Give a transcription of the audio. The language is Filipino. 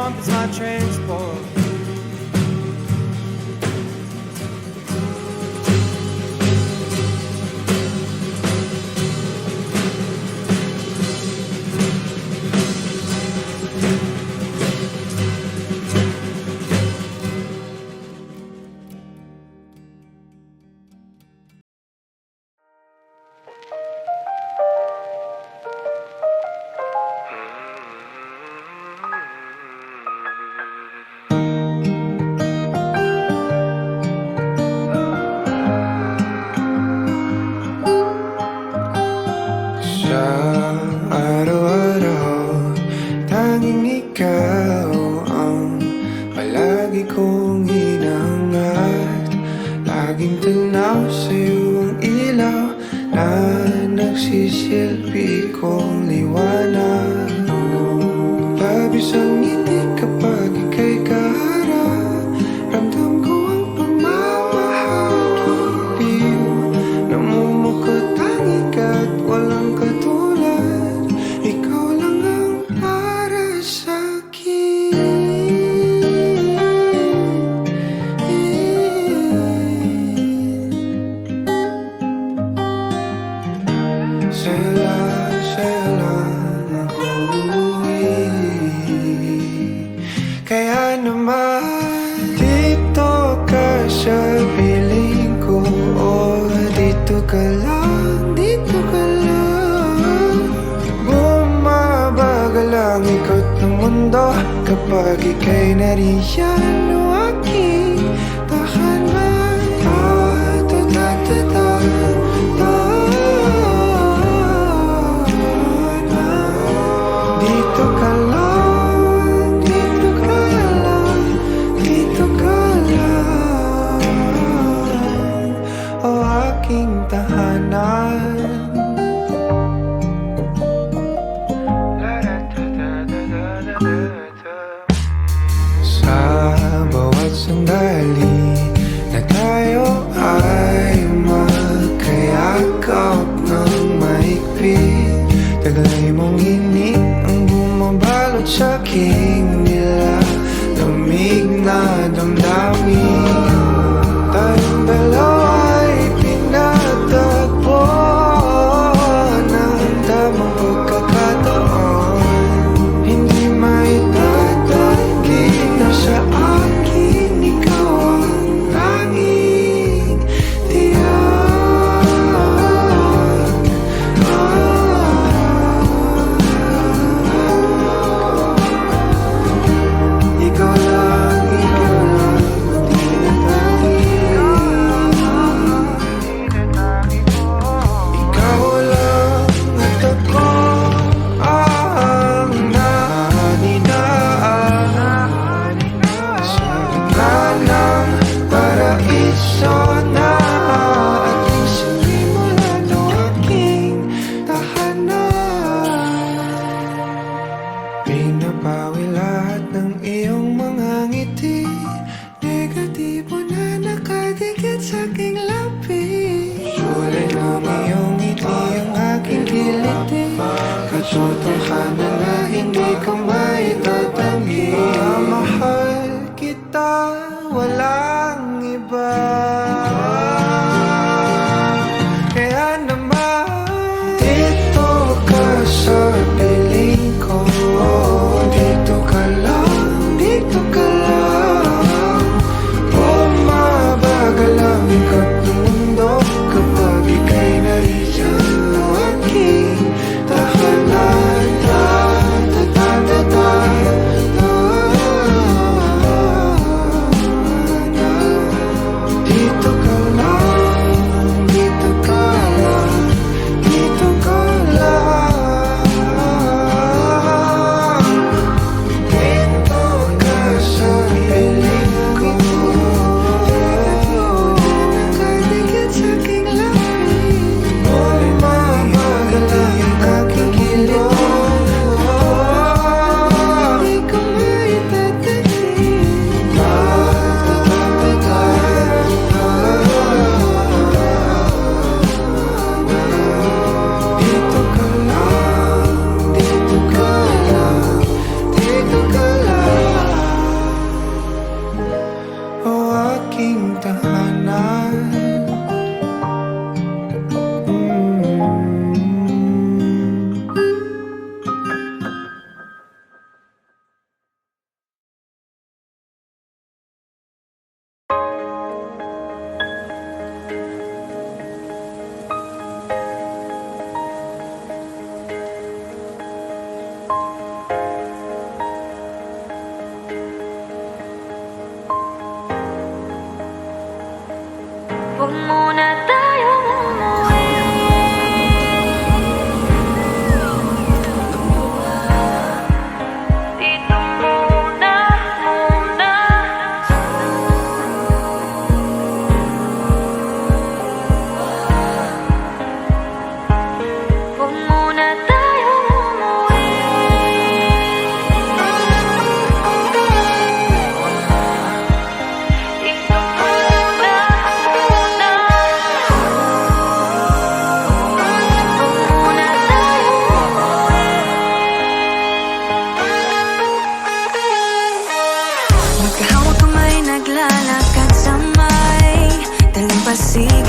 warmth is my transport. Araw-araw, tanging ikaw ang palagi kong hinahangat. Laging tanaw sa'yo ang ilaw na nagsisilbi kong liwanag. Labis ang ngiti kapag ika'y kaharap. Ramdam ko ang pagmamahal. Liw, namumukot tangi ka't walang katulad. Ikaw lang ang para sa'kin. Sailan ako uuwi. Kaya naman dito ka sa piling ko. O dito ka lang, dito ka lang. Bumabagal ang ikot ng mundo kapag ika'y nariyan o aking tahanan. Dito ka lang, dito ka lang, dito ka lang, o aking tahanan. Sa bawat sandali na tayo ay magkayakap ng mahigpit, taglay mong hinig ang bumabalot sa aking nilalamig na damdamin. Tayong dalawa'y pinatagpo ng tamang pagkakataon. Hindi maitatanggi na sa akin ikaw ang tanging tiyak. Ikaw lang, ikaw lang at ako ang naninaan sa gitna ng paraiso na aking sinimulan o aking tahanan. Pinapawi lahat ng iyong mga ngiti, negatibo na nakadikit sa aking labi. Kulay ng iyong ngiti ang aking kiliti, katotohanan na hindi ko maitatanggi. Mahal kita, walang iba. Kaya naman dito ka sa piling ko. Dito ka lang, dito ka lang. Bumabagal ang ikot ng mundo kapag ika'y nariyan o aking tahanan. sigaw